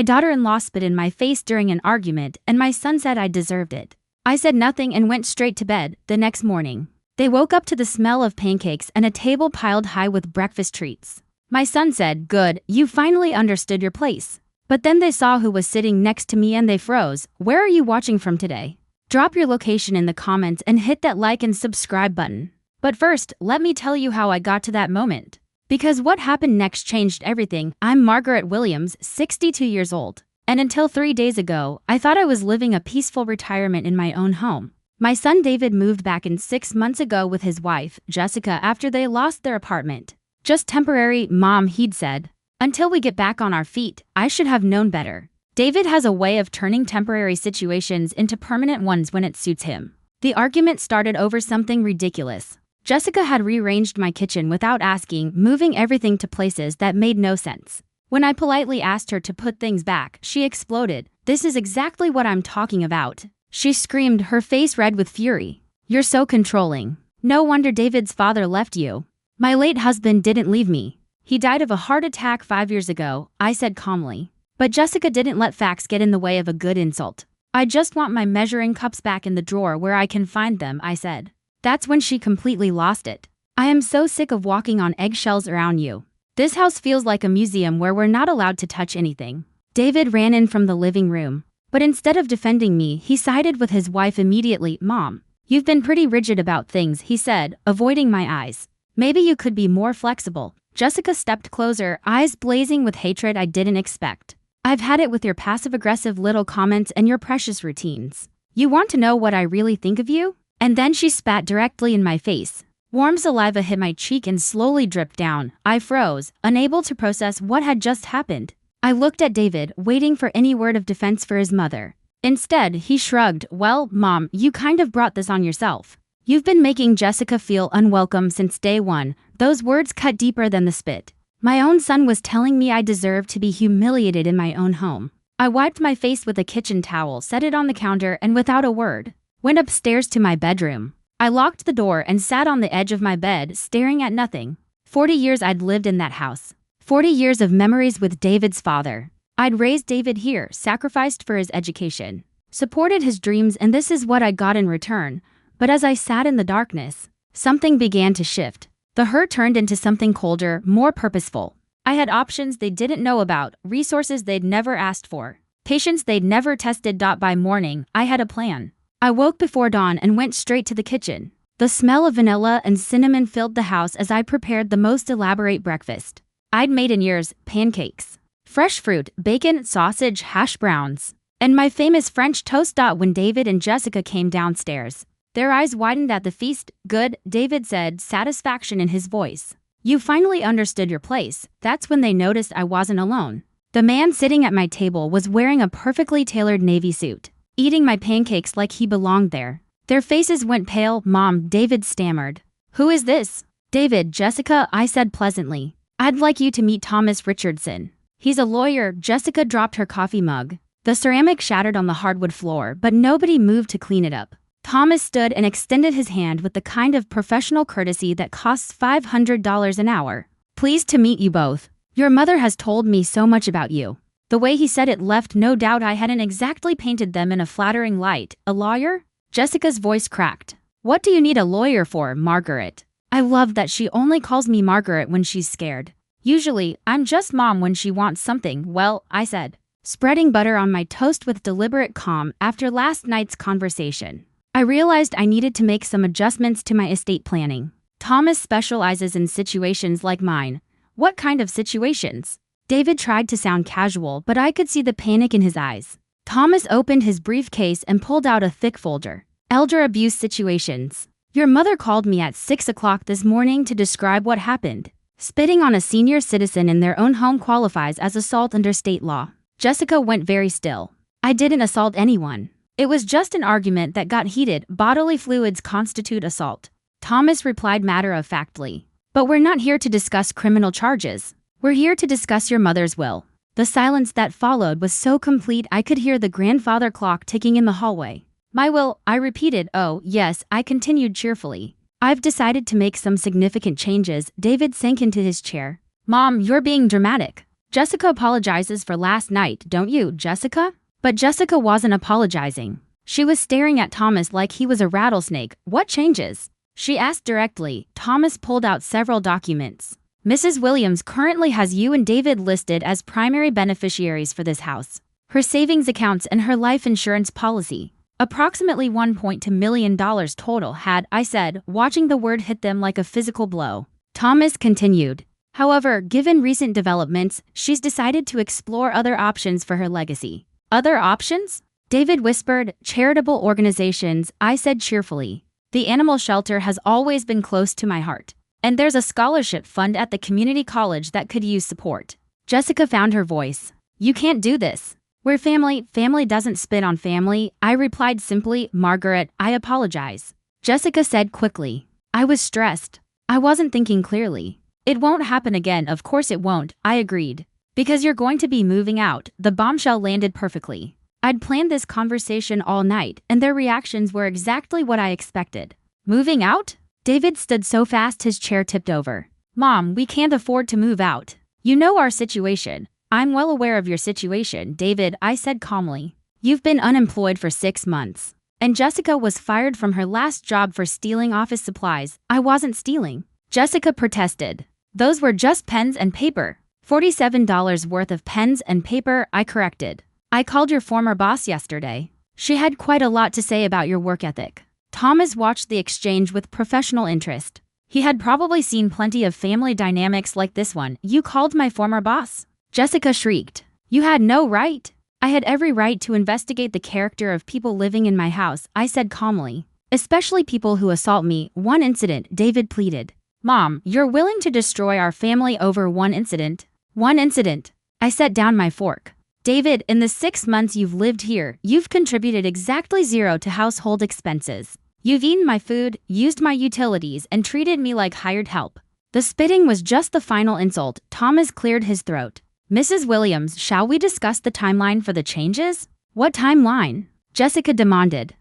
My daughter-in-law spit in my face during an argument, and my son said I deserved it. I said nothing and went straight to bed. The next morning, they woke up to the smell of pancakes and a table piled high with breakfast treats. My son said, "Good, you finally understood your place." But then they saw who was sitting next to me and they froze. Where are you watching from today? Drop your location in the comments and hit that like and subscribe button. But first, let me tell you how I got to that moment. Because what happened next changed everything. I'm Margaret Williams, 62 years old. And until 3 days ago, I thought I was living a peaceful retirement in my own home. My son David moved back in 6 months ago with his wife, Jessica, after they lost their apartment. Just temporary, Mom, he'd said. Until we get back on our feet, I should have known better. David has a way of turning temporary situations into permanent ones when it suits him. The argument started over something ridiculous. Jessica had rearranged my kitchen without asking, moving everything to places that made no sense. When I politely asked her to put things back, she exploded. "This is exactly what I'm talking about." She screamed, her face red with fury. "You're so controlling. No wonder David's father left you." "My late husband didn't leave me. He died of a heart attack 5 years ago," I said calmly. But Jessica didn't let facts get in the way of a good insult. "I just want my measuring cups back in the drawer where I can find them," I said. That's when she completely lost it. "I am so sick of walking on eggshells around you. This house feels like a museum where we're not allowed to touch anything." David ran in from the living room. But instead of defending me, he sided with his wife immediately. "Mom, you've been pretty rigid about things," he said, avoiding my eyes. "Maybe you could be more flexible." Jessica stepped closer, eyes blazing with hatred I didn't expect. "I've had it with your passive-aggressive little comments and your precious routines. You want to know what I really think of you?" And then she spat directly in my face. Warm saliva hit my cheek and slowly dripped down. I froze, unable to process what had just happened. I looked at David, waiting for any word of defense for his mother. Instead, he shrugged. "Well, Mom, you kind of brought this on yourself. You've been making Jessica feel unwelcome since day one." Those words cut deeper than the spit. My own son was telling me I deserved to be humiliated in my own home. I wiped my face with a kitchen towel, set it on the counter, and without a word, went upstairs to my bedroom. I locked the door and sat on the edge of my bed, staring at nothing. 40 years I'd lived in that house. 40 years of memories with David's father. I'd raised David here, sacrificed for his education, supported his dreams, and this is what I got in return. But as I sat in the darkness, something began to shift. The hurt turned into something colder, more purposeful. I had options they didn't know about, resources they'd never asked for, patience they'd never tested. By morning, I had a plan. I woke before dawn and went straight to the kitchen. The smell of vanilla and cinnamon filled the house as I prepared the most elaborate breakfast I'd made in years: pancakes, fresh fruit, bacon, sausage, hash browns, and my famous French toast. When David and Jessica came downstairs, their eyes widened at the feast. "Good," David said, satisfaction in his voice. "You finally understood your place." That's when they noticed I wasn't alone. The man sitting at my table was wearing a perfectly tailored navy suit, eating my pancakes like he belonged there. Their faces went pale. "Mom," David stammered. "Who is this?" "David, Jessica," I said pleasantly. "I'd like you to meet Thomas Richardson. He's a lawyer." Jessica dropped her coffee mug. The ceramic shattered on the hardwood floor, but nobody moved to clean it up. Thomas stood and extended his hand with the kind of professional courtesy that costs $500 an hour. "Pleased to meet you both. Your mother has told me so much about you." The way he said it left no doubt I hadn't exactly painted them in a flattering light. "A lawyer?" Jessica's voice cracked. "What do you need a lawyer for, Margaret?" I love that she only calls me Margaret when she's scared. Usually, I'm just Mom when she wants something. "Well," I said, spreading butter on my toast with deliberate calm. "After last night's conversation, I realized I needed to make some adjustments to my estate planning. Thomas specializes in situations like mine." "What kind of situations?" David tried to sound casual, but I could see the panic in his eyes. Thomas opened his briefcase and pulled out a thick folder. "Elder abuse situations. Your mother called me at 6 o'clock this morning to describe what happened. Spitting on a senior citizen in their own home qualifies as assault under state law." Jessica went very still. "I didn't assault anyone. It was just an argument that got heated. Bodily fluids constitute assault." Thomas replied matter-of-factly. "But we're not here to discuss criminal charges. We're here to discuss your mother's will." The silence that followed was so complete I could hear the grandfather clock ticking in the hallway. "My will," I repeated. "Oh, yes," I continued cheerfully. "I've decided to make some significant changes." David sank into his chair. "Mom, you're being dramatic." Jessica apologizes for last night, don't you, Jessica? But Jessica wasn't apologizing. She was staring at Thomas like he was a rattlesnake. What changes? She asked directly. Thomas pulled out several documents. Mrs. Williams currently has you and David listed as primary beneficiaries for this house. Her savings accounts and her life insurance policy. Approximately $1.2 million total had, I said, watching the word hit them like a physical blow. Thomas continued. However, given recent developments, she's decided to explore other options for her legacy. Other options? David whispered. Charitable organizations, I said cheerfully. The animal shelter has always been close to my heart. And there's a scholarship fund at the community college that could use support. Jessica found her voice. You can't do this. We're family. Family doesn't spit on family. I replied simply. Margaret, I apologize. Jessica said quickly. I was stressed. I wasn't thinking clearly. It won't happen again. Of course it won't, I agreed. Because you're going to be moving out. The bombshell landed perfectly. I'd planned this conversation all night, and their reactions were exactly what I expected. Moving out? David stood so fast his chair tipped over. Mom, we can't afford to move out. You know our situation. I'm well aware of your situation, David, I said calmly. You've been unemployed for 6 months. And Jessica was fired from her last job for stealing office supplies. I wasn't stealing. Jessica protested. Those were just pens and paper. $47 worth of pens and paper, I corrected. I called your former boss yesterday. She had quite a lot to say about your work ethic. Thomas watched the exchange with professional interest. He had probably seen plenty of family dynamics like this one. You called my former boss? Jessica shrieked. You had no right. I had every right to investigate the character of people living in my house, I said calmly. Especially people who assault me. One incident, David pleaded. Mom, you're willing to destroy our family over one incident? One incident. I set down my fork. David, in the 6 months you've lived here, you've contributed exactly 0 to household expenses. You've eaten my food, used my utilities, and treated me like hired help. The spitting was just the final insult. Thomas cleared his throat. Mrs. Williams, shall we discuss the timeline for the changes? What timeline? Jessica demanded.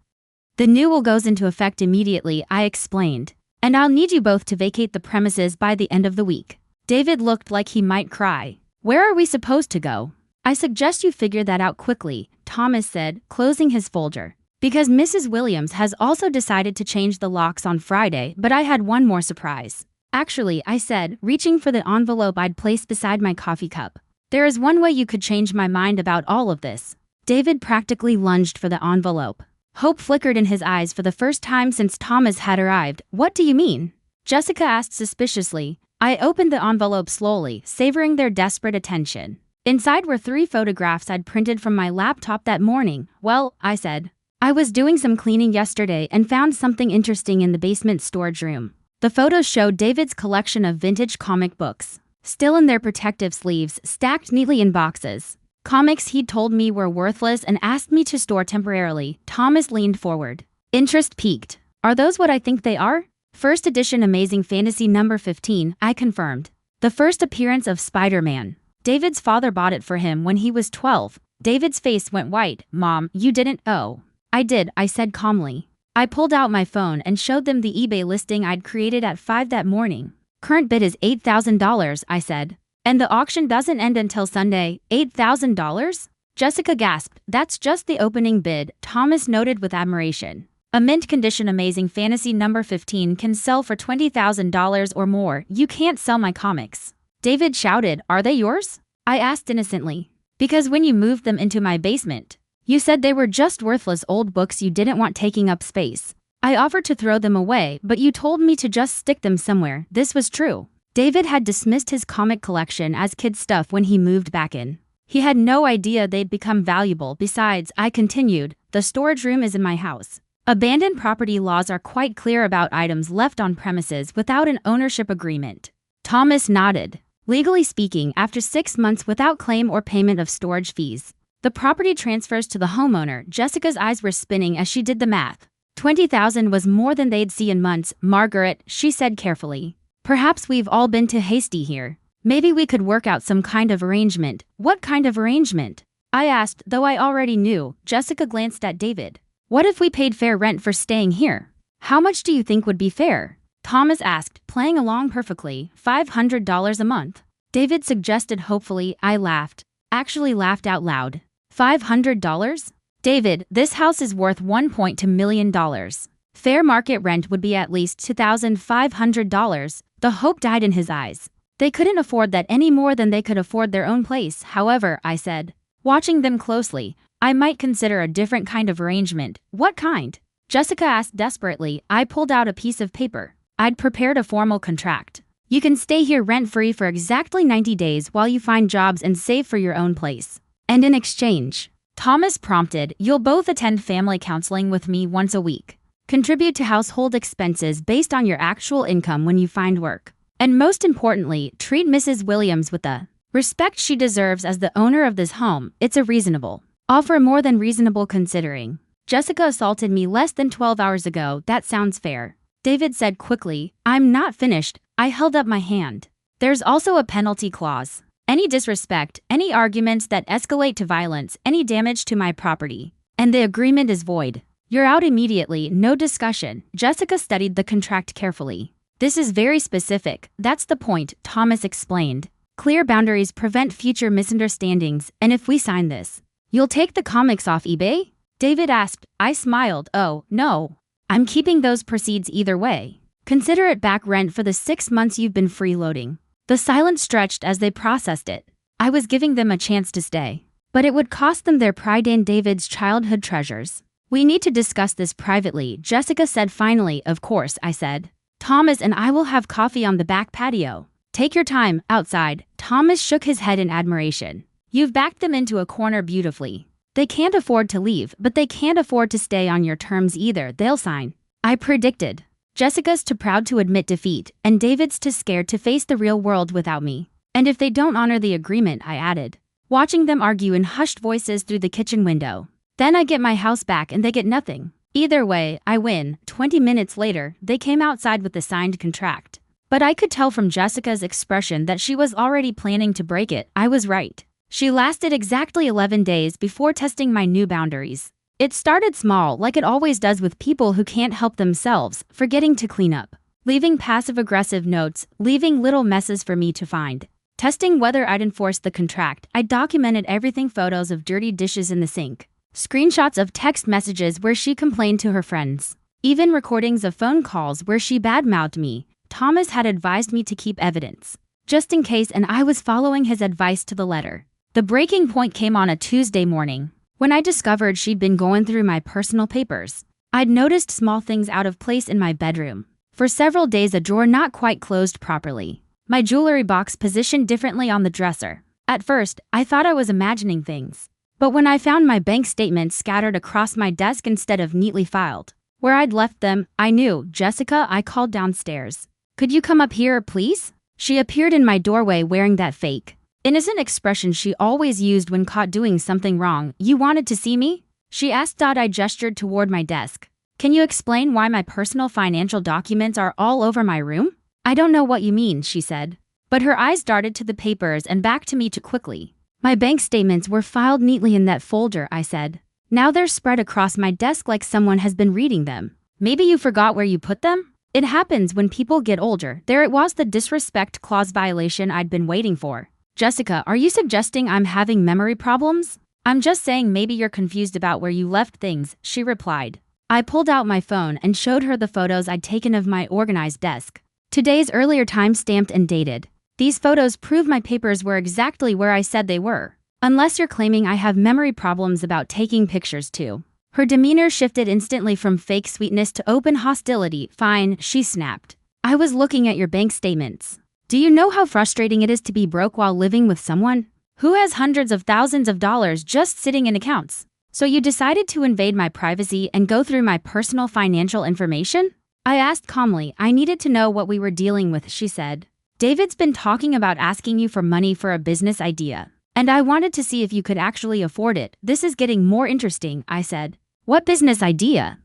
The new will goes into effect immediately, I explained. And I'll need you both to vacate the premises by the end of the week. David looked like he might cry. Where are we supposed to go? I suggest you figure that out quickly, Thomas said, closing his folder. Because Mrs. Williams has also decided to change the locks on Friday, but I had one more surprise. Actually, I said, reaching for the envelope I'd placed beside my coffee cup. There is one way you could change my mind about all of this. David practically lunged for the envelope. Hope flickered in his eyes for the first time since Thomas had arrived. What do you mean? Jessica asked suspiciously. I opened the envelope slowly, savoring their desperate attention. Inside were 3 photographs I'd printed from my laptop that morning. Well, I said. I was doing some cleaning yesterday and found something interesting in the basement storage room. The photos showed David's collection of vintage comic books, still in their protective sleeves, stacked neatly in boxes. Comics he'd told me were worthless and asked me to store temporarily. Thomas leaned forward. Interest peaked. Are those what I think they are? First edition Amazing Fantasy number 15, I confirmed. The first appearance of Spider-Man. David's father bought it for him when he was 12. David's face went white. Mom, you didn't? Oh. I did, I said calmly. I pulled out my phone and showed them the eBay listing I'd created at 5 that morning. Current bid is $8,000, I said. And the auction doesn't end until Sunday. $8,000? Jessica gasped. That's just the opening bid, Thomas noted with admiration. A mint condition Amazing Fantasy number 15 can sell for $20,000 or more. You can't sell my comics. David shouted. Are they yours? I asked innocently. Because when you moved them into my basement, you said they were just worthless old books you didn't want taking up space. I offered to throw them away, but you told me to just stick them somewhere. This was true. David had dismissed his comic collection as kid stuff when he moved back in. He had no idea they'd become valuable. Besides, I continued, the storage room is in my house. Abandoned property laws are quite clear about items left on premises without an ownership agreement. Thomas nodded. Legally speaking, after 6 months without claim or payment of storage fees, the property transfers to the homeowner. Jessica's eyes were spinning as she did the math. $20,000 was more than they'd see in months. Margaret, she said carefully. Perhaps we've all been too hasty here. Maybe we could work out some kind of arrangement. What kind of arrangement? I asked, though I already knew. Jessica glanced at David. What if we paid fair rent for staying here? How much do you think would be fair? Thomas asked, playing along perfectly. $500 a month. David suggested hopefully. I laughed. Actually laughed out loud. $500? David, this house is worth $1.2 million. Fair market rent would be at least $2,500. The hope died in his eyes. They couldn't afford that any more than they could afford their own place. However, I said, watching them closely, I might consider a different kind of arrangement. What kind? Jessica asked desperately. I pulled out a piece of paper. I'd prepared a formal contract. You can stay here rent-free for exactly 90 days while you find jobs and save for your own place. And in exchange, Thomas prompted, you'll both attend family counseling with me once a week. Contribute to household expenses based on your actual income when you find work. And most importantly, treat Mrs. Williams with the respect she deserves as the owner of this home. It's a reasonable offer, more than reasonable considering. Jessica assaulted me less than 12 hours ago. That sounds fair. David said quickly. I'm not finished. I held up my hand. There's also a penalty clause. Any disrespect, any arguments that escalate to violence, any damage to my property, and the agreement is void. You're out immediately, no discussion. Jessica studied the contract carefully. This is very specific. That's the point, Thomas explained. Clear boundaries prevent future misunderstandings, and if we sign this, you'll take the comics off eBay? David asked. I smiled. Oh, no. I'm keeping those proceeds either way. Consider it back rent for the 6 months you've been freeloading. The silence stretched as they processed it. I was giving them a chance to stay, but it would cost them their pride and David's childhood treasures. We need to discuss this privately, Jessica said finally. Of course, I said. Thomas and I will have coffee on the back patio. Take your time, outside. Thomas shook his head in admiration. You've backed them into a corner beautifully. They can't afford to leave, but they can't afford to stay on your terms either. They'll sign. I predicted. Jessica's too proud to admit defeat, and David's too scared to face the real world without me. And if they don't honor the agreement, I added, watching them argue in hushed voices through the kitchen window. Then I get my house back and they get nothing. Either way, I win. 20 minutes later, they came outside with the signed contract. But I could tell from Jessica's expression that she was already planning to break it. I was right. She lasted exactly 11 days before testing my new boundaries. It started small, like it always does with people who can't help themselves, forgetting to clean up, leaving passive-aggressive notes, leaving little messes for me to find. Testing whether I'd enforce the contract, I documented everything: photos of dirty dishes in the sink, screenshots of text messages where she complained to her friends, even recordings of phone calls where she badmouthed me. Thomas had advised me to keep evidence, just in case, and I was following his advice to the letter. The breaking point came on a Tuesday morning, when I discovered she'd been going through my personal papers. I'd noticed small things out of place in my bedroom. For several days, a drawer not quite closed properly, my jewelry box positioned differently on the dresser. At first, I thought I was imagining things. But when I found my bank statements scattered across my desk instead of neatly filed where I'd left them, I knew. Jessica, I called downstairs. Could you come up here, please? She appeared in my doorway wearing that fake, innocent expression she always used when caught doing something wrong. You wanted to see me? She asked. I gestured toward my desk. Can you explain why my personal financial documents are all over my room? I don't know what you mean, she said. But her eyes darted to the papers and back to me too quickly. My bank statements were filed neatly in that folder, I said. Now they're spread across my desk like someone has been reading them. Maybe you forgot where you put them? It happens when people get older. There it was, the disrespect clause violation I'd been waiting for. Jessica, are you suggesting I'm having memory problems? I'm just saying maybe you're confused about where you left things, she replied. I pulled out my phone and showed her the photos I'd taken of my organized desk. 2 days earlier, time-stamped and dated. These photos prove my papers were exactly where I said they were. Unless you're claiming I have memory problems about taking pictures too. Her demeanor shifted instantly from fake sweetness to open hostility. Fine, she snapped. I was looking at your bank statements. Do you know how frustrating it is to be broke while living with someone who has hundreds of thousands of dollars just sitting in accounts? So you decided to invade my privacy and go through my personal financial information? I asked calmly. I needed to know what we were dealing with, she said. David's been talking about asking you for money for a business idea, and I wanted to see if you could actually afford it. This is getting more interesting, I said. What business idea?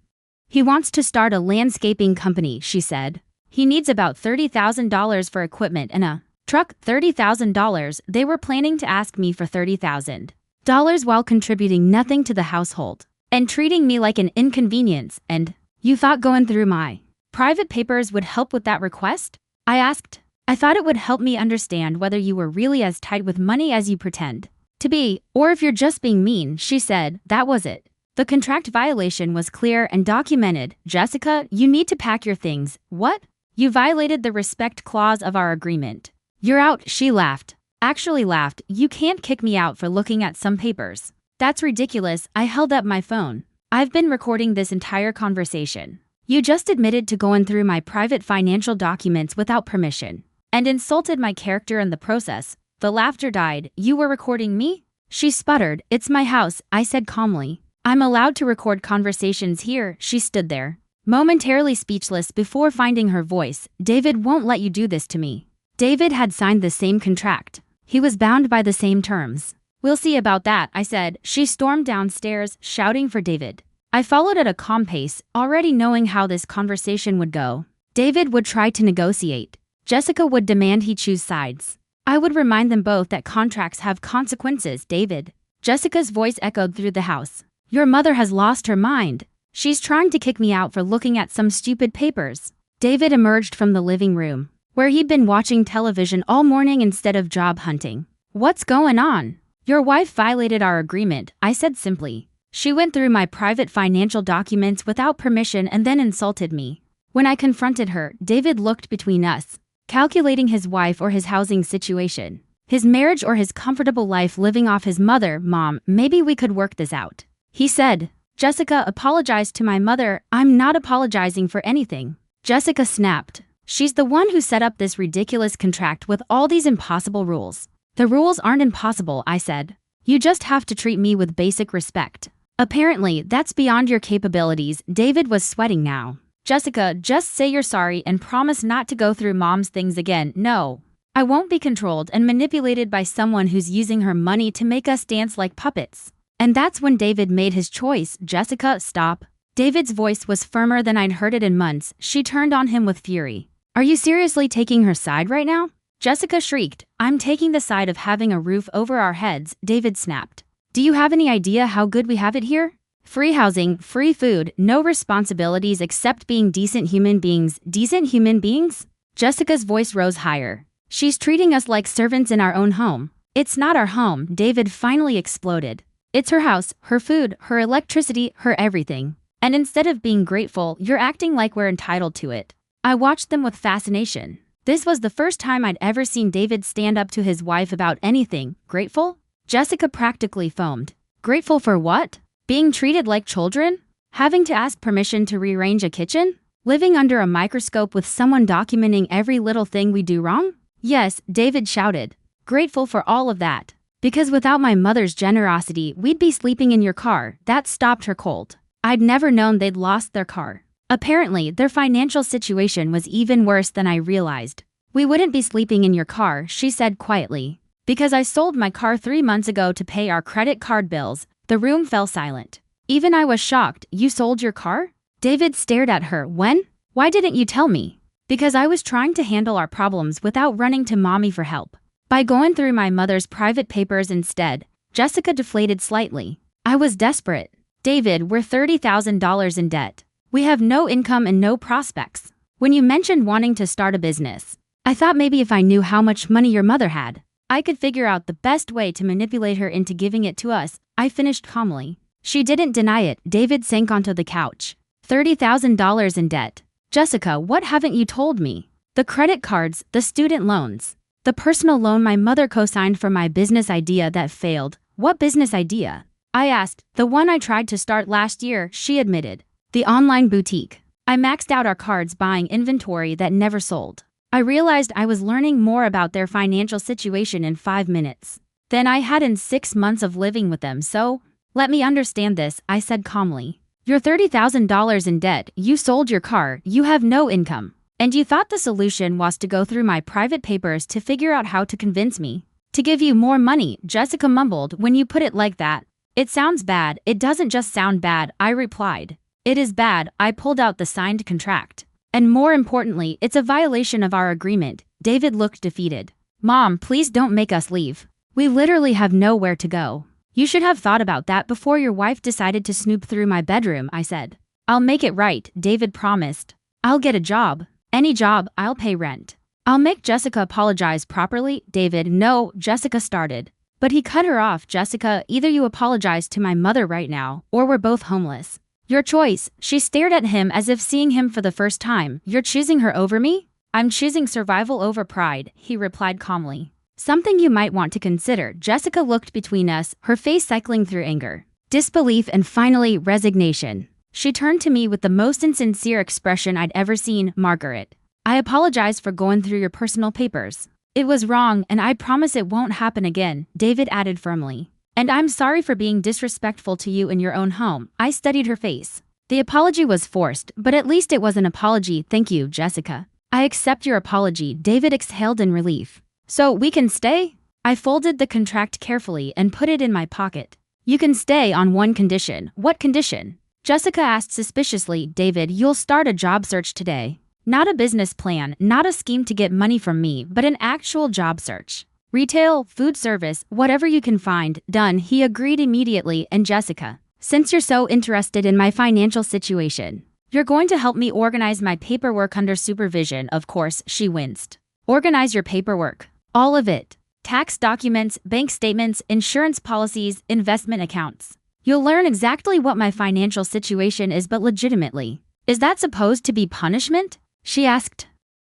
He wants to start a landscaping company, she said. He needs about $30,000 for equipment and a truck. $30,000. They were planning to ask me for $30,000 while contributing nothing to the household and treating me like an inconvenience. And you thought going through my private papers would help with that request? I asked. I thought it would help me understand whether you were really as tight with money as you pretend to be, or if you're just being mean, she said. That was it. The contract violation was clear and documented. Jessica, you need to pack your things. What? You violated the respect clause of our agreement. You're out, she laughed. Actually laughed. You can't kick me out for looking at some papers. That's ridiculous. I held up my phone. I've been recording this entire conversation. You just admitted to going through my private financial documents without permission and insulted my character in the process. The laughter died. You were recording me? She sputtered. It's my house, I said calmly. I'm allowed to record conversations here. She stood there, momentarily speechless before finding her voice. David won't let you do this to me. David had signed the same contract. He was bound by the same terms. We'll see about that, I said. She stormed downstairs, shouting for David. I followed at a calm pace, already knowing how this conversation would go. David would try to negotiate. Jessica would demand he choose sides. I would remind them both that contracts have consequences. David. Jessica's voice echoed through the house. Your mother has lost her mind. She's trying to kick me out for looking at some stupid papers. David emerged from the living room, where he'd been watching television all morning instead of job hunting. What's going on? Your wife violated our agreement, I said simply. She went through my private financial documents without permission and then insulted me. When I confronted her, David looked between us, calculating his wife or his housing situation, his marriage or his comfortable life living off his mother. Mom, maybe we could work this out. He said. Jessica apologized to my mother. I'm not apologizing for anything. Jessica snapped. She's the one who set up this ridiculous contract with all these impossible rules. The rules aren't impossible, I said. You just have to treat me with basic respect. Apparently, that's beyond your capabilities. David was sweating now. Jessica, just say you're sorry and promise not to go through Mom's things again. No. I won't be controlled and manipulated by someone who's using her money to make us dance like puppets. And that's when David made his choice. Jessica, stop. David's voice was firmer than I'd heard it in months. She turned on him with fury. Are you seriously taking her side right now? Jessica shrieked. I'm taking the side of having a roof over our heads, David snapped. Do you have any idea how good we have it here? Free housing, free food, no responsibilities except being decent human beings. Decent human beings? Jessica's voice rose higher. She's treating us like servants in our own home. It's not our home, David finally exploded. It's her house, her food, her electricity, her everything. And instead of being grateful, you're acting like we're entitled to it. I watched them with fascination. This was the first time I'd ever seen David stand up to his wife about anything. Grateful? Jessica practically foamed. Grateful for what? Being treated like children? Having to ask permission to rearrange a kitchen? Living under a microscope with someone documenting every little thing we do wrong? Yes, David shouted. Grateful for all of that. Because without my mother's generosity, we'd be sleeping in your car. That stopped her cold. I'd never known they'd lost their car. Apparently, their financial situation was even worse than I realized. We wouldn't be sleeping in your car, she said quietly. Because I sold my car 3 months ago to pay our credit card bills. The room fell silent. Even I was shocked. You sold your car? David stared at her. When? Why didn't you tell me? Because I was trying to handle our problems without running to mommy for help. By going through my mother's private papers instead. Jessica deflated slightly. I was desperate. David, we're $30,000 in debt. We have no income and no prospects. When you mentioned wanting to start a business, I thought maybe if I knew how much money your mother had, I could figure out the best way to manipulate her into giving it to us. I finished calmly. She didn't deny it. David sank onto the couch. $30,000 in debt. Jessica, what haven't you told me? The credit cards, the student loans. The personal loan my mother co-signed for my business idea that failed. What business idea? I asked. The one I tried to start last year, she admitted. The online boutique. I maxed out our cards buying inventory that never sold. I realized I was learning more about their financial situation in 5 minutes than I had in 6 months of living with them. So, let me understand this, I said calmly. You're $30,000 in debt, you sold your car, you have no income. And you thought the solution was to go through my private papers to figure out how to convince me to give you more money, Jessica mumbled. When you put it like that, it sounds bad. It doesn't just sound bad, I replied. It is bad. I pulled out the signed contract. And more importantly, it's a violation of our agreement. David looked defeated. Mom, please don't make us leave. We literally have nowhere to go. You should have thought about that before your wife decided to snoop through my bedroom, I said. I'll make it right, David promised. I'll get a job. Any job, I'll pay rent. I'll make Jessica apologize properly, David. No, Jessica started. But he cut her off. Jessica, either you apologize to my mother right now, or we're both homeless. Your choice. She stared at him as if seeing him for the first time. You're choosing her over me? I'm choosing survival over pride, he replied calmly. Something you might want to consider. Jessica looked between us, her face cycling through anger, disbelief, and finally, resignation. She turned to me with the most insincere expression I'd ever seen. Margaret, I apologize for going through your personal papers. It was wrong, and I promise it won't happen again, David added firmly. And I'm sorry for being disrespectful to you in your own home. I studied her face. The apology was forced, but at least it was an apology. Thank you, Jessica. I accept your apology, David exhaled in relief. So we can stay? I folded the contract carefully and put it in my pocket. You can stay on one condition. What condition? Jessica asked suspiciously. David, you'll start a job search today. Not a business plan, not a scheme to get money from me, but an actual job search. Retail, food service, whatever you can find. Done, he agreed immediately. And Jessica, since you're so interested in my financial situation, you're going to help me organize my paperwork under supervision. Of course, she winced. Organize your paperwork. All of it. Tax documents, bank statements, insurance policies, investment accounts. You'll learn exactly what my financial situation is, but legitimately. Is that supposed to be punishment? She asked.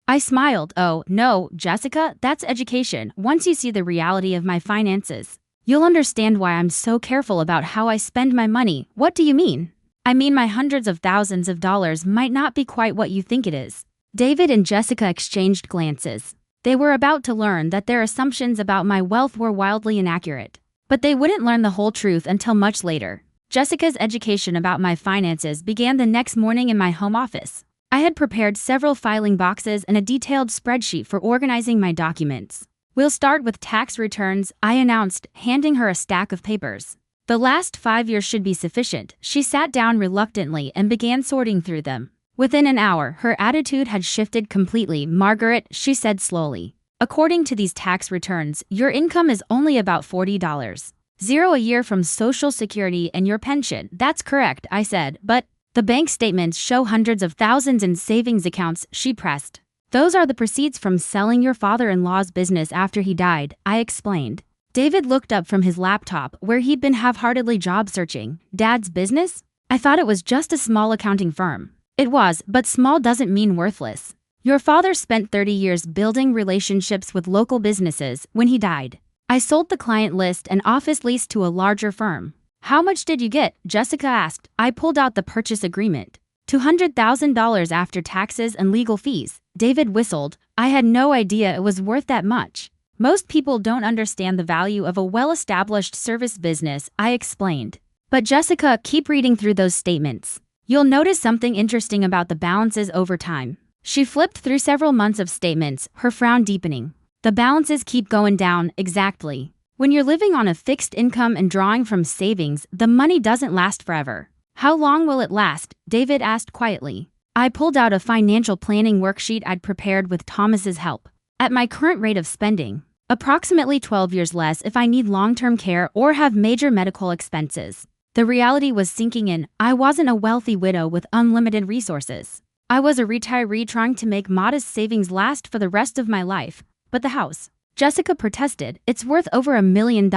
I smiled. Oh, no, Jessica, that's education. Once you see the reality of my finances, you'll understand why I'm so careful about how I spend my money. What do you mean? I mean my hundreds of thousands of dollars might not be quite what you think it is. David and Jessica exchanged glances. They were about to learn that their assumptions about my wealth were wildly inaccurate. But they wouldn't learn the whole truth until much later. Jessica's education about my finances began the next morning in my home office. I had prepared several filing boxes and a detailed spreadsheet for organizing my documents. We'll start with tax returns, I announced, handing her a stack of papers. The last 5 years should be sufficient. She sat down reluctantly and began sorting through them. Within an hour, her attitude had shifted completely. Margaret, she said slowly. According to these tax returns, your income is only about $40. Zero a year from Social Security and your pension. That's correct, I said, but the bank statements show hundreds of thousands in savings accounts, she pressed. Those are the proceeds from selling your father-in-law's business after he died, I explained. David looked up from his laptop, where he'd been half-heartedly job searching. Dad's business? I thought it was just a small accounting firm. It was, but small doesn't mean worthless. Your father spent 30 years building relationships with local businesses. When he died, I sold the client list and office lease to a larger firm. How much did you get? Jessica asked. I pulled out the purchase agreement. $200,000 after taxes and legal fees. David whistled. I had no idea it was worth that much. Most people don't understand the value of a well-established service business, I explained. But Jessica, keep reading through those statements. You'll notice something interesting about the balances over time. She flipped through several months of statements, her frown deepening. The balances keep going down, exactly. When you're living on a fixed income and drawing from savings, the money doesn't last forever. How long will it last? David asked quietly. I pulled out a financial planning worksheet I'd prepared with Thomas's help. At my current rate of spending, approximately 12 years less if I need long-term care or have major medical expenses. The reality was sinking in. I wasn't a wealthy widow with unlimited resources. I was a retiree trying to make modest savings last for the rest of my life. But the house, Jessica protested, it's worth over $1 million.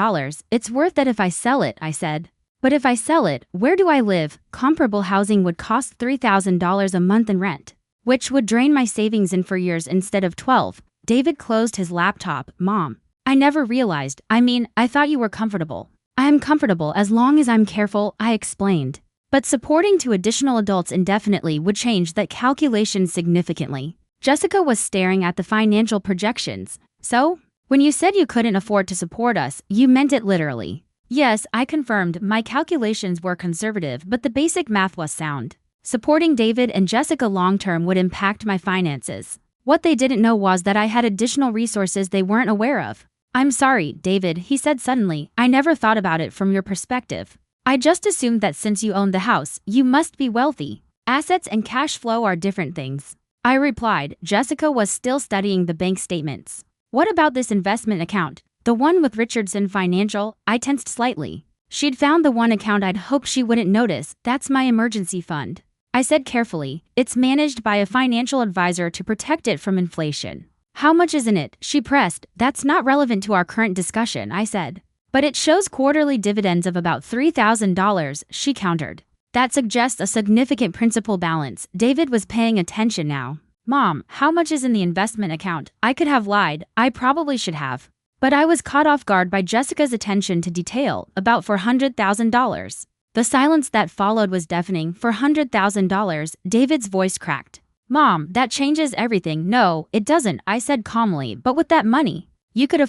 It's worth that if I sell it, I said. But if I sell it, where do I live? Comparable housing would cost $3,000 a month in rent, which would drain my savings in for years instead of 12. David closed his laptop. Mom, I never realized. I thought you were comfortable. I am comfortable as long as I'm careful, I explained. But supporting two additional adults indefinitely would change that calculation significantly. Jessica was staring at the financial projections. So, when you said you couldn't afford to support us, you meant it literally. Yes, I confirmed. My calculations were conservative, but the basic math was sound. Supporting David and Jessica long-term would impact my finances. What they didn't know was that I had additional resources they weren't aware of. I'm sorry, David, he said suddenly. I never thought about it from your perspective. I just assumed that since you own the house, you must be wealthy. Assets and cash flow are different things. I replied. Jessica was still studying the bank statements. What about this investment account? The one with Richardson Financial? I tensed slightly. She'd found the one account I'd hoped she wouldn't notice. That's my emergency fund. I said carefully. It's managed by a financial advisor to protect it from inflation. How much isn't it? She pressed. That's not relevant to our current discussion, I said. But it shows quarterly dividends of about $3,000, she countered. That suggests a significant principal balance. David was paying attention now. Mom, how much is in the investment account? I could have lied. I probably should have. But I was caught off guard by Jessica's attention to detail, about $400,000. The silence that followed was deafening. $400,000, David's voice cracked. Mom, that changes everything. No, it doesn't, I said calmly, but with that money, I could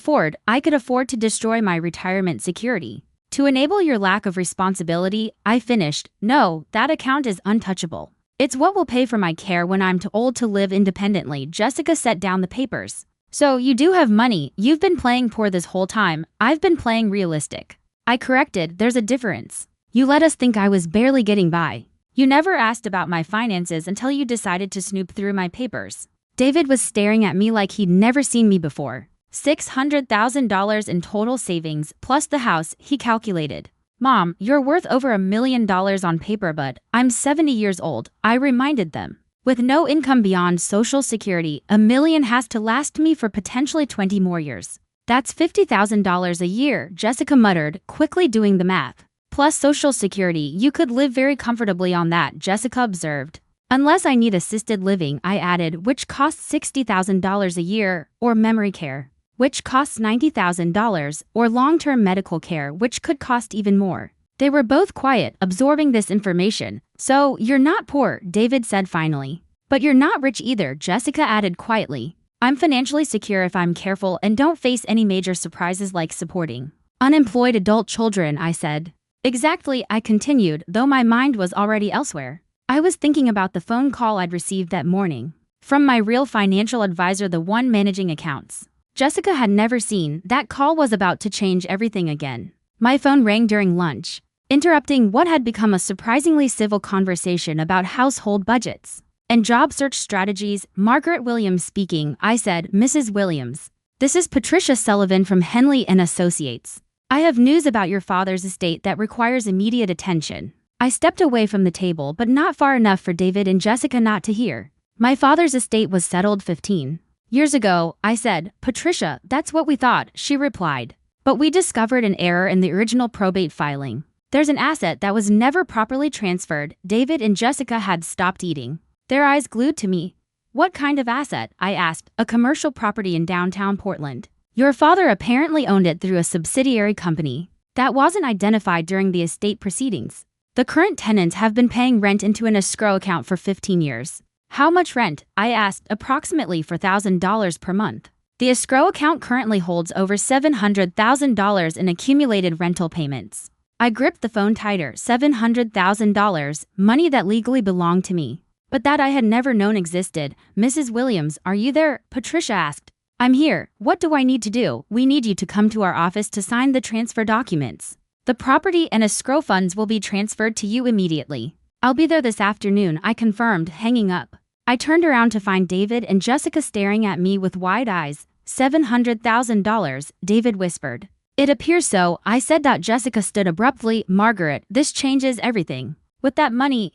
afford to destroy my retirement security. To enable your lack of responsibility, I finished. No, that account is untouchable. It's what will pay for my care when I'm too old to live independently. Jessica set down the papers. So you do have money. You've been playing poor this whole time. I've been playing realistic. I corrected. There's a difference. You let us think I was barely getting by. You never asked about my finances until you decided to snoop through my papers. David was staring at me like he'd never seen me before. $600,000 in total savings, plus the house, he calculated. Mom, you're worth over $1 million on paper, but I'm 70 years old, I reminded them. With no income beyond Social Security, $1 million has to last me for potentially 20 more years. That's $50,000 a year, Jessica muttered, quickly doing the math. Plus Social Security, you could live very comfortably on that, Jessica observed. Unless I need assisted living, I added, which costs $60,000 a year, or memory care, which costs $90,000, or long-term medical care, which could cost even more. They were both quiet, absorbing this information. So, you're not poor, David said finally. But you're not rich either, Jessica added quietly. I'm financially secure if I'm careful and don't face any major surprises like supporting unemployed adult children, I said. Exactly, I continued, though my mind was already elsewhere. I was thinking about the phone call I'd received that morning. From my real financial advisor, the one managing accounts. Jessica had never seen. That call was about to change everything again. My phone rang during lunch, interrupting what had become a surprisingly civil conversation about household budgets and job search strategies. Margaret Williams speaking, I said. Mrs. Williams, this is Patricia Sullivan from Henley & Associates. I have news about your father's estate that requires immediate attention. I stepped away from the table, but not far enough for David and Jessica not to hear. My father's estate was settled 15 years ago, I said. Patricia, that's what we thought, she replied. But we discovered an error in the original probate filing. There's an asset that was never properly transferred. David and Jessica had stopped eating, their eyes glued to me. What kind of asset? I asked. A commercial property in downtown Portland. Your father apparently owned it through a subsidiary company that wasn't identified during the estate proceedings. The current tenants have been paying rent into an escrow account for 15 years. How much rent? I asked. Approximately $4,000 per month. The escrow account currently holds over $700,000 in accumulated rental payments. I gripped the phone tighter. $700,000, money that legally belonged to me, but that I had never known existed. Mrs. Williams, are you there? Patricia asked. I'm here. What do I need to do? We need you to come to our office to sign the transfer documents. The property and escrow funds will be transferred to you immediately. I'll be there this afternoon, I confirmed, hanging up. I turned around to find David and Jessica staring at me with wide eyes. $700,000, David whispered. It appears so, I said. Jessica stood abruptly. Margaret, this changes everything. With that money,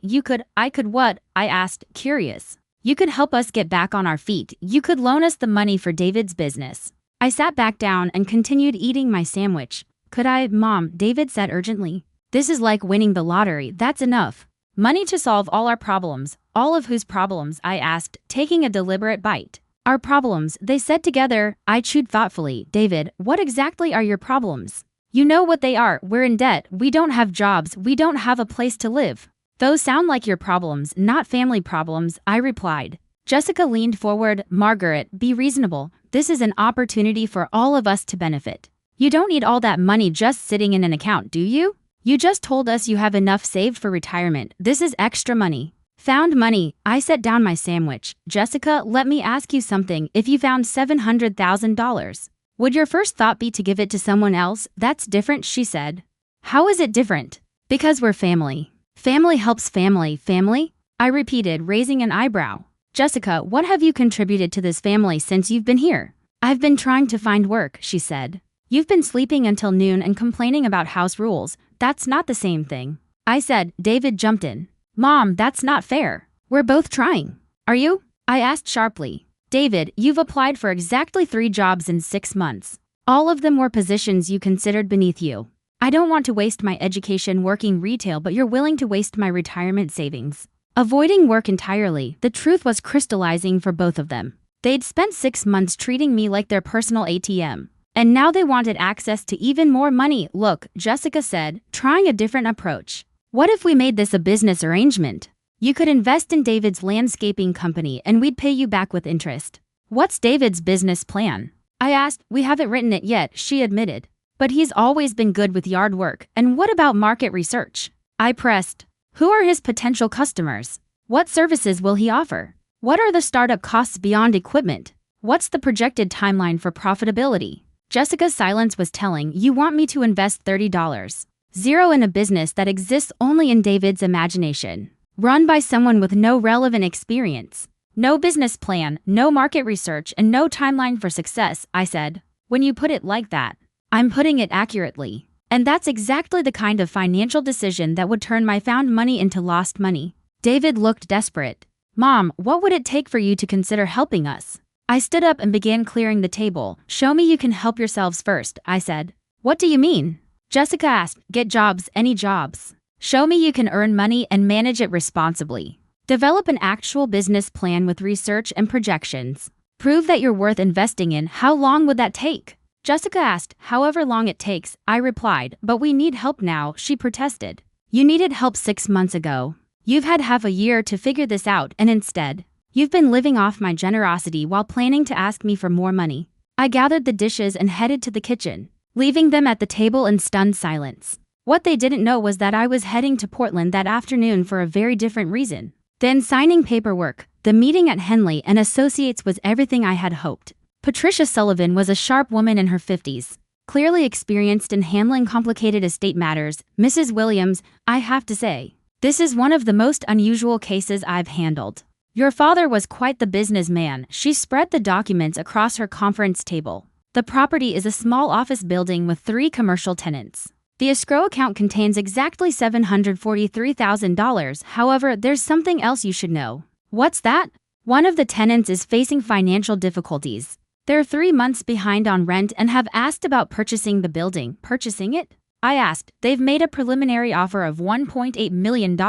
I could what? I asked, curious. You could help us get back on our feet. You could loan us the money for David's business. I sat back down and continued eating my sandwich. Could I, Mom? David said urgently. This is like winning the lottery. That's enough. Money to solve all our problems. All of whose problems? I asked, taking a deliberate bite. Our problems, they said together. I chewed thoughtfully. David, what exactly are your problems? You know what they are. We're in debt. We don't have jobs. We don't have a place to live. Those sound like your problems, not family problems, I replied. Jessica leaned forward. Margaret, be reasonable. This is an opportunity for all of us to benefit. You don't need all that money just sitting in an account, do you? You just told us you have enough saved for retirement. This is extra money. Found money. I set down my sandwich. Jessica, let me ask you something. If you found $700,000, would your first thought be to give it to someone else? That's different, she said. How is it different? Because we're family. Family helps family. Family? I repeated, raising an eyebrow. Jessica, what have you contributed to this family since you've been here? I've been trying to find work, she said. You've been sleeping until noon and complaining about house rules. That's not the same thing. I said. David jumped in. Mom, that's not fair. We're both trying. Are you? I asked sharply. David, you've applied for exactly 3 jobs in 6 months. All of them were positions you considered beneath you. I don't want to waste my education working retail, but you're willing to waste my retirement savings. Avoiding work entirely, the truth was crystallizing for both of them. They'd spent 6 months treating me like their personal ATM. And now they wanted access to even more money. Look, Jessica said, trying a different approach. What if we made this a business arrangement? You could invest in David's landscaping company and we'd pay you back with interest. What's David's business plan? I asked. We haven't written it yet, she admitted. But he's always been good with yard work. And what about market research? I pressed. Who are his potential customers? What services will he offer? What are the startup costs beyond equipment? What's the projected timeline for profitability? Jessica's silence was telling. You want me to invest $30. Zero in a business that exists only in David's imagination. Run by someone with no relevant experience. No business plan, no market research, and no timeline for success, I said. When you put it like that, I'm putting it accurately. And that's exactly the kind of financial decision that would turn my found money into lost money. David looked desperate. Mom, what would it take for you to consider helping us? I stood up and began clearing the table. Show me you can help yourselves first, I said. What do you mean? Jessica asked. Get jobs, any jobs. Show me you can earn money and manage it responsibly. Develop an actual business plan with research and projections. Prove that you're worth investing in. How long would that take? Jessica asked. However long it takes, I replied. But we need help now, she protested. You needed help 6 months ago. You've had half a year to figure this out, and instead, you've been living off my generosity while planning to ask me for more money. I gathered the dishes and headed to the kitchen, leaving them at the table in stunned silence. What they didn't know was that I was heading to Portland that afternoon for a very different reason. Then signing paperwork. The meeting at Henley and Associates was everything I had hoped. Patricia Sullivan was a sharp woman in her 50s, clearly experienced in handling complicated estate matters. Mrs. Williams, I have to say, this is one of the most unusual cases I've handled. Your father was quite the businessman. She spread the documents across her conference table. The property is a small office building with 3 commercial tenants. The escrow account contains exactly $743,000. However, there's something else you should know. What's that? One of the tenants is facing financial difficulties. They're 3 months behind on rent and have asked about purchasing the building. Purchasing it? I asked. They've made a preliminary offer of $1.8 million.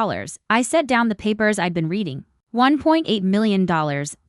I set down the papers I'd been reading. $1.8 million,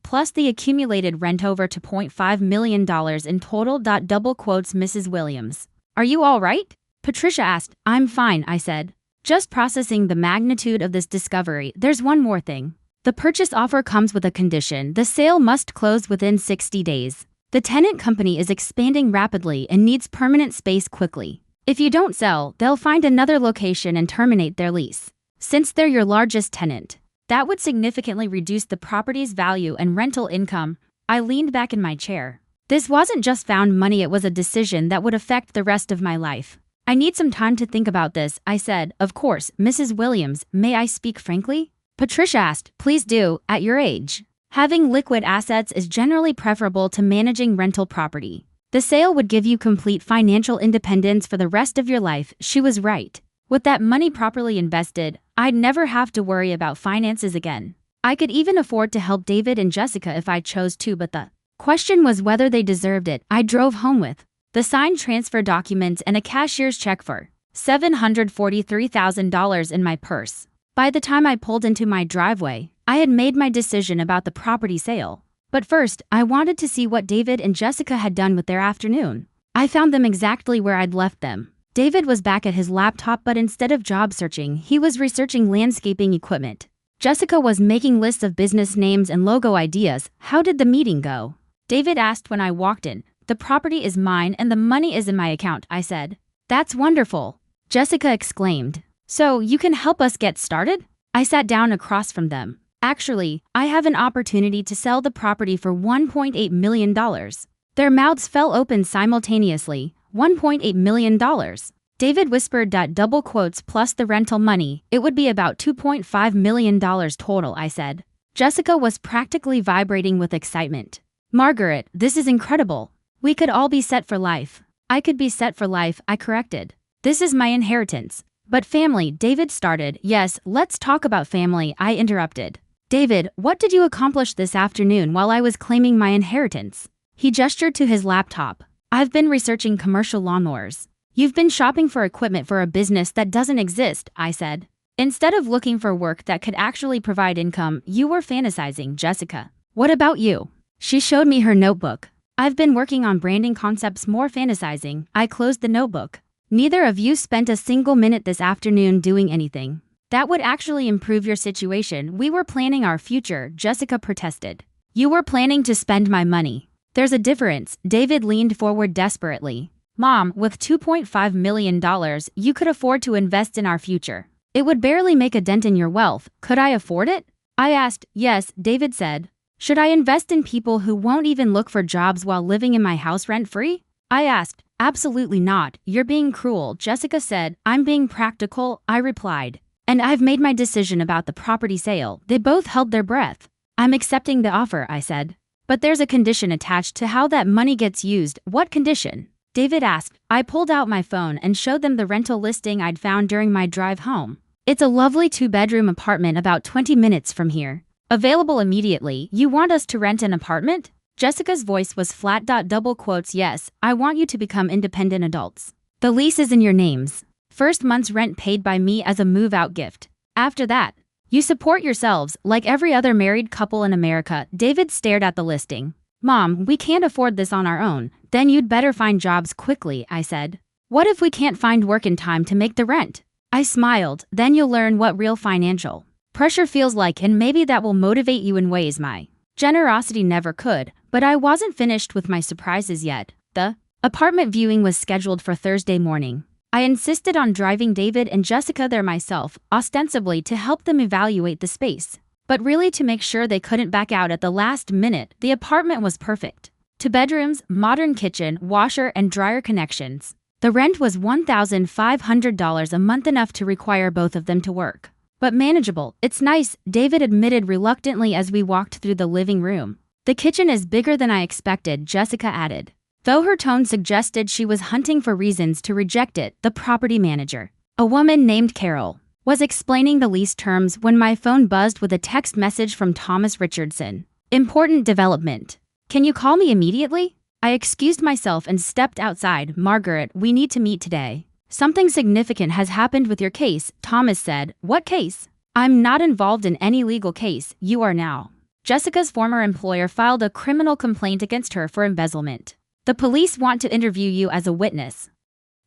plus the accumulated rent over to $0.5 million in total. Double quotes Mrs. Williams. Are you all right? Patricia asked. I'm fine, I said. Just processing the magnitude of this discovery. There's one more thing. The purchase offer comes with a condition. The sale must close within 60 days. The tenant company is expanding rapidly and needs permanent space quickly. If you don't sell, they'll find another location and terminate their lease. Since they're your largest tenant, that would significantly reduce the property's value and rental income. I leaned back in my chair. This wasn't just found money, it was a decision that would affect the rest of my life. I need some time to think about this, I said. Of course, Mrs. Williams, may I speak frankly? Patricia asked. Please do. At your age, having liquid assets is generally preferable to managing rental property. The sale would give you complete financial independence for the rest of your life. She was right. With that money properly invested, I'd never have to worry about finances again. I could even afford to help David and Jessica if I chose to, but the question was whether they deserved it. I drove home with the signed transfer documents and a cashier's check for $743,000 in my purse. By the time I pulled into my driveway, I had made my decision about the property sale. But first, I wanted to see what David and Jessica had done with their afternoon. I found them exactly where I'd left them. David was back at his laptop, but instead of job searching, he was researching landscaping equipment. Jessica was making lists of business names and logo ideas. How did the meeting go? David asked when I walked in. The property is mine and the money is in my account, I said. That's wonderful, Jessica exclaimed. So you can help us get started? I sat down across from them. Actually, I have an opportunity to sell the property for $1.8 million. Their mouths fell open simultaneously. $1.8 million. David whispered. Double quotes plus the rental money. It would be about $2.5 million total, I said. Jessica was practically vibrating with excitement. Margaret, this is incredible. We could all be set for life. I could be set for life, I corrected. This is my inheritance. But family, David started. Yes, let's talk about family, I interrupted. David, what did you accomplish this afternoon while I was claiming my inheritance? He gestured to his laptop. I've been researching commercial lawnmowers. You've been shopping for equipment for a business that doesn't exist, I said. Instead of looking for work that could actually provide income, you were fantasizing, Jessica. What about you? She showed me her notebook. I've been working on branding concepts, more fantasizing. I closed the notebook. Neither of you spent a single minute this afternoon doing anything that would actually improve your situation. We were planning our future, Jessica protested. You were planning to spend my money. There's a difference. David leaned forward desperately. Mom, with $2.5 million, you could afford to invest in our future. It would barely make a dent in your wealth. Could I afford it? I asked. Yes, David said. Should I invest in people who won't even look for jobs while living in my house rent-free? I asked. Absolutely not. You're being cruel, Jessica said. I'm being practical, I replied. And I've made my decision about the property sale. They both held their breath. I'm accepting the offer, I said. But there's a condition attached to how that money gets used. What condition? David asked. I pulled out my phone and showed them the rental listing I'd found during my drive home. It's a lovely 2-bedroom apartment about 20 minutes from here. Available immediately. You want us to rent an apartment? Jessica's voice was flat. Double quotes. Yes, I want you to become independent adults. The lease is in your names. First month's rent paid by me as a move-out gift. After that, you support yourselves like every other married couple in America. David stared at the listing. Mom, we can't afford this on our own. Then you'd better find jobs quickly, I said. What if we can't find work in time to make the rent? I smiled. Then you'll learn what real financial pressure feels like, and maybe that will motivate you in ways my generosity never could. But I wasn't finished with my surprises yet. The apartment viewing was scheduled for Thursday morning. I insisted on driving David and Jessica there myself, ostensibly to help them evaluate the space, but really to make sure they couldn't back out at the last minute. The apartment was perfect. 2 bedrooms, modern kitchen, washer and dryer connections. The rent was $1,500 a month, enough to require both of them to work. But manageable. It's nice, David admitted reluctantly as we walked through the living room. The kitchen is bigger than I expected, Jessica added. Though her tone suggested she was hunting for reasons to reject it, the property manager, a woman named Carol, was explaining the lease terms when my phone buzzed with a text message from Thomas Richardson. Important development. Can you call me immediately? I excused myself and stepped outside. Margaret, we need to meet today. Something significant has happened with your case, Thomas said. What case? I'm not involved in any legal case. You are now. Jessica's former employer filed a criminal complaint against her for embezzlement. The police want to interview you as a witness.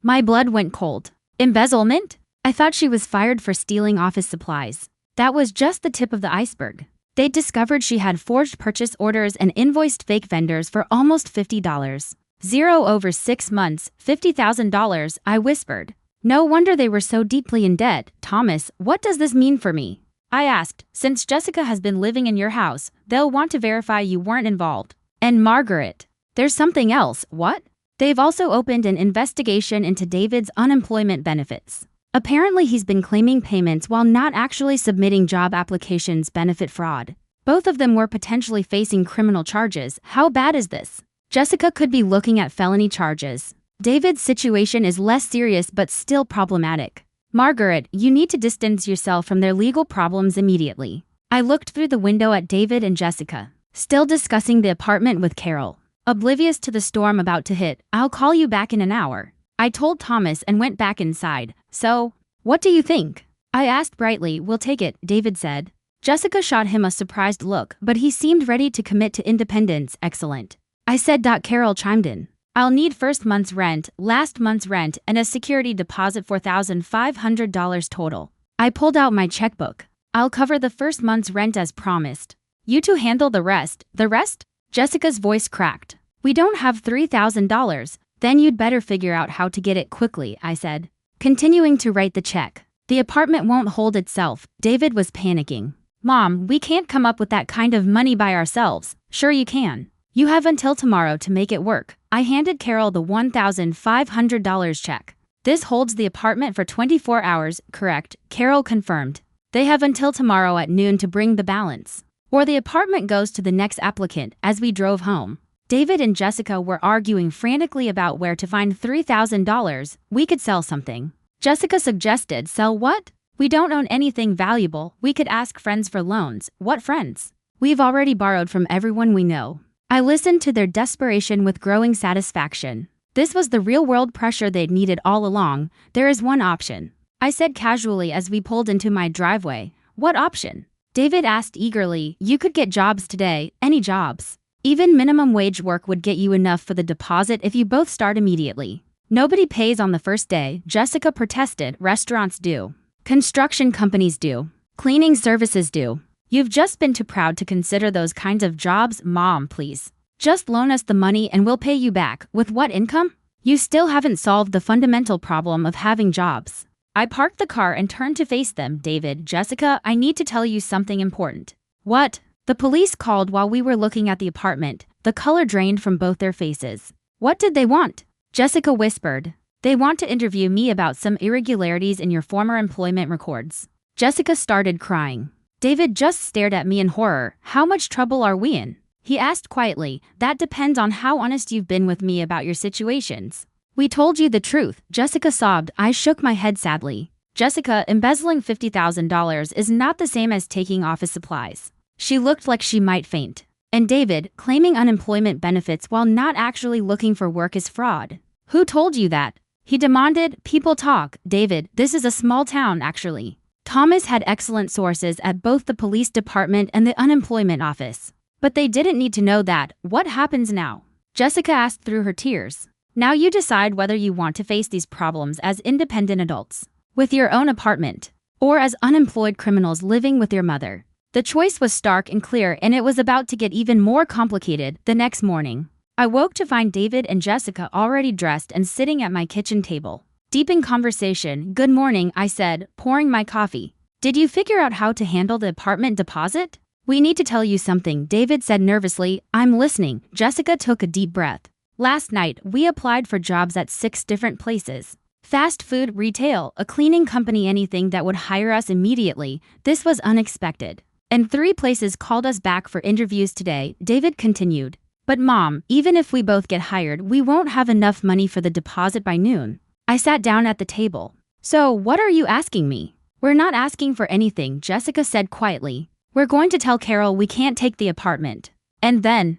My blood went cold. Embezzlement? I thought she was fired for stealing office supplies. That was just the tip of the iceberg. They discovered she had forged purchase orders and invoiced fake vendors for almost $50. Zero over 6 months, $50,000, I whispered. No wonder they were so deeply in debt. Thomas, what does this mean for me? I asked. Since Jessica has been living in your house, they'll want to verify you weren't involved. And Margaret, there's something else. What? They've also opened an investigation into David's unemployment benefits. Apparently he's been claiming payments while not actually submitting job applications. Benefit fraud. Both of them were potentially facing criminal charges. How bad is this? Jessica could be looking at felony charges. David's situation is less serious but still problematic. Margaret, you need to distance yourself from their legal problems immediately. I looked through the window at David and Jessica, still discussing the apartment with Carol. Oblivious to the storm about to hit. I'll call you back in an hour, I told Thomas and went back inside. So, what do you think? I asked brightly. We'll take it, David said. Jessica shot him a surprised look, but he seemed ready to commit to independence. Excellent, I said. Carol chimed in. I'll need first month's rent, last month's rent, and a security deposit, $4,500 total. I pulled out my checkbook. I'll cover the first month's rent as promised. You two handle the rest. The rest? Jessica's voice cracked. We don't have $3,000. Then you'd better figure out how to get it quickly, I said, continuing to write the check. The apartment won't hold itself. David was panicking. Mom, we can't come up with that kind of money by ourselves. Sure you can. You have until tomorrow to make it work. I handed Carol the $1,500 check. This holds the apartment for 24 hours, correct? Carol confirmed. They have until tomorrow at noon to bring the balance, or the apartment goes to the next applicant. As we drove home, David and Jessica were arguing frantically about where to find $3,000. We could sell something. Jessica suggested. Sell what? We don't own anything valuable. We could ask friends for loans. What friends? We've already borrowed from everyone we know. I listened to their desperation with growing satisfaction. This was the real-world pressure they'd needed all along. There is one option, I said casually as we pulled into my driveway. What option? David asked eagerly. You could get jobs today, any jobs. Even minimum wage work would get you enough for the deposit if you both start immediately. Nobody pays on the first day, Jessica protested. Restaurants do. Construction companies do. Cleaning services do. You've just been too proud to consider those kinds of jobs. Mom, please. Just loan us the money and we'll pay you back. With what income? You still haven't solved the fundamental problem of having jobs. I parked the car and turned to face them. David, Jessica, I need to tell you something important. What? The police called while we were looking at the apartment. The color drained from both their faces. What did they want? Jessica whispered. They want to interview me about some irregularities in your former employment records. Jessica started crying. David just stared at me in horror. How much trouble are we in? He asked quietly. That depends on how honest you've been with me about your situations. We told you the truth, Jessica sobbed. I shook my head sadly. Jessica, embezzling $50,000 is not the same as taking office supplies. She looked like she might faint. And David, claiming unemployment benefits while not actually looking for work is fraud. Who told you that? He demanded. People talk. David, this is a small town actually. Thomas had excellent sources at both the police department and the unemployment office. But they didn't need to know that. What happens now? Jessica asked through her tears. Now you decide whether you want to face these problems as independent adults, with your own apartment, or as unemployed criminals living with your mother. The choice was stark and clear, and it was about to get even more complicated. The next morning, I woke to find David and Jessica already dressed and sitting at my kitchen table. Deep in conversation. Good morning, I said, pouring my coffee. Did you figure out how to handle the apartment deposit? We need to tell you something, David said nervously. I'm listening. Jessica took a deep breath. Last night, we applied for jobs at 6 different places. Fast food, retail, a cleaning company, anything that would hire us immediately. This was unexpected. And 3 places called us back for interviews today, David continued. But Mom, even if we both get hired, we won't have enough money for the deposit by noon. I sat down at the table. So, what are you asking me? We're not asking for anything, Jessica said quietly. We're going to tell Carol we can't take the apartment. And then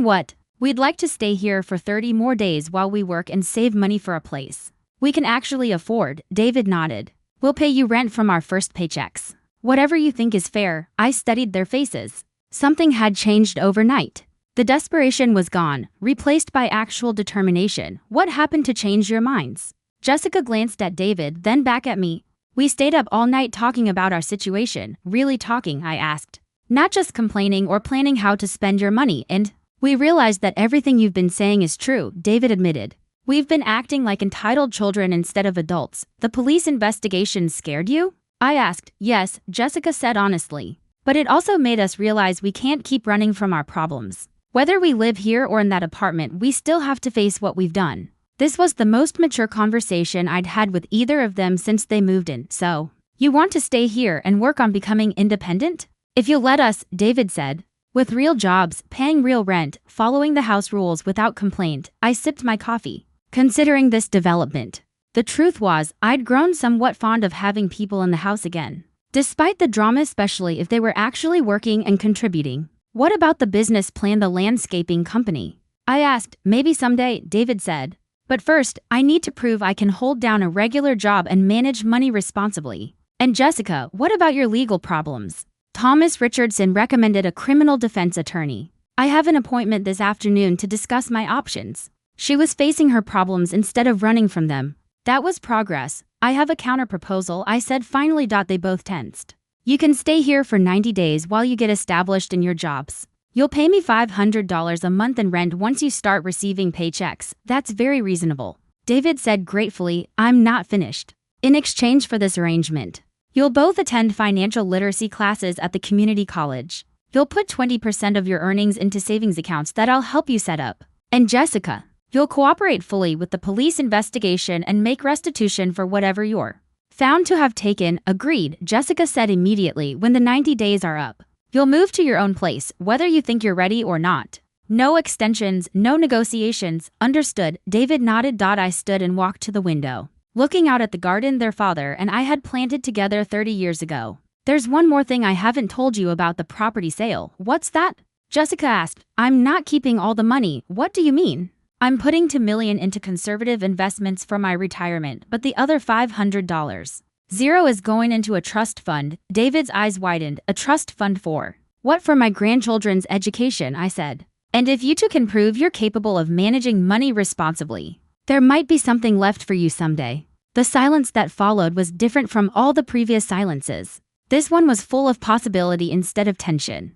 what? We'd like to stay here for 30 more days while we work and save money for a place we can actually afford, David nodded. We'll pay you rent from our first paychecks. Whatever you think is fair. I studied their faces. Something had changed overnight. The desperation was gone, replaced by actual determination. What happened to change your minds? Jessica glanced at David, then back at me. We stayed up all night talking about our situation. Really talking, I asked. Not just complaining or planning how to spend your money, and we realized that everything you've been saying is true, David admitted. We've been acting like entitled children instead of adults. The police investigation scared you? I asked. Yes, Jessica said honestly. But it also made us realize we can't keep running from our problems. Whether we live here or in that apartment, we still have to face what we've done. This was the most mature conversation I'd had with either of them since they moved in. So, you want to stay here and work on becoming independent? If you'll let us, David said. With real jobs, paying real rent, following the house rules without complaint. I sipped my coffee, considering this development. The truth was, I'd grown somewhat fond of having people in the house again. Despite the drama, especially if they were actually working and contributing. What about the business plan, the landscaping company? I asked. Maybe someday, David said. But first, I need to prove I can hold down a regular job and manage money responsibly. And Jessica, what about your legal problems? Thomas Richardson recommended a criminal defense attorney. I have an appointment this afternoon to discuss my options. She was facing her problems instead of running from them. That was progress. I have a counter-proposal, I said finally. They both tensed. You can stay here for 90 days while you get established in your jobs. You'll pay me $500 a month in rent once you start receiving paychecks. That's very reasonable, David said gratefully. I'm not finished. In exchange for this arrangement, you'll both attend financial literacy classes at the community college. You'll put 20% of your earnings into savings accounts that I'll help you set up. And Jessica, you'll cooperate fully with the police investigation and make restitution for whatever you're found to have taken. Agreed, Jessica said immediately. When the 90 days are up, you'll move to your own place, whether you think you're ready or not. No extensions, no negotiations. Understood, David nodded. I stood and walked to the window, looking out at the garden their father and I had planted together 30 years ago. There's one more thing I haven't told you about the property sale. What's that? Jessica asked. I'm not keeping all the money. What do you mean? I'm putting $2 million into conservative investments for my retirement, but the other $500. Zero is going into a trust fund. David's eyes widened. A trust fund for what? For my grandchildren's education, I said. And if you two can prove you're capable of managing money responsibly, there might be something left for you someday. The silence that followed was different from all the previous silences. This one was full of possibility instead of tension.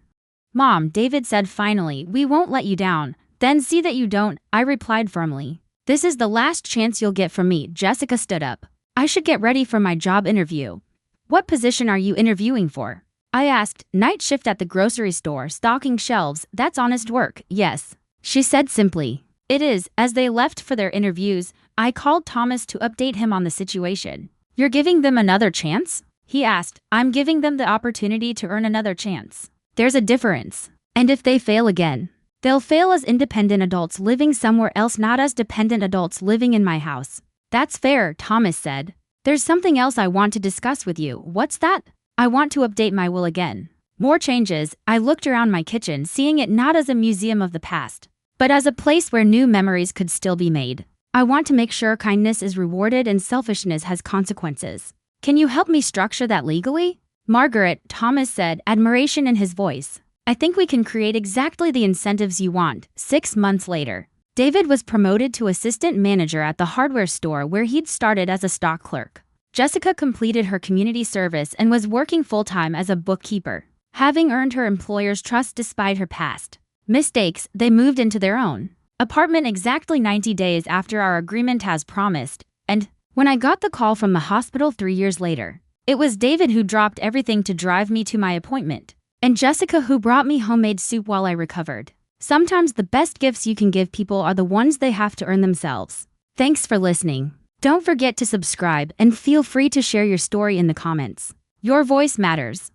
Mom, David said finally, we won't let you down. Then see that you don't, I replied firmly. This is the last chance you'll get from me. Jessica stood up. I should get ready for my job interview. What position are you interviewing for? I asked. Night shift at the grocery store, stocking shelves. That's honest work, yes. She said simply. It is. As they left for their interviews, I called Thomas to update him on the situation. You're giving them another chance? He asked. I'm giving them the opportunity to earn another chance. There's a difference. And if they fail again, they'll fail as independent adults living somewhere else, not as dependent adults living in my house. That's fair, Thomas said. There's something else I want to discuss with you. What's that? I want to update my will again. More changes. I looked around my kitchen, seeing it not as a museum of the past, but as a place where new memories could still be made. I want to make sure kindness is rewarded and selfishness has consequences. Can you help me structure that legally? Margaret, Thomas said, admiration in his voice. I think we can create exactly the incentives you want. 6 months later, David was promoted to assistant manager at the hardware store where he'd started as a stock clerk. Jessica completed her community service and was working full-time as a bookkeeper. Having earned her employer's trust despite her past mistakes, they moved into their own apartment exactly 90 days after our agreement as promised, and when I got the call from the hospital 3 years later, it was David who dropped everything to drive me to my appointment, and Jessica who brought me homemade soup while I recovered. Sometimes the best gifts you can give people are the ones they have to earn themselves. Thanks for listening. Don't forget to subscribe and feel free to share your story in the comments. Your voice matters.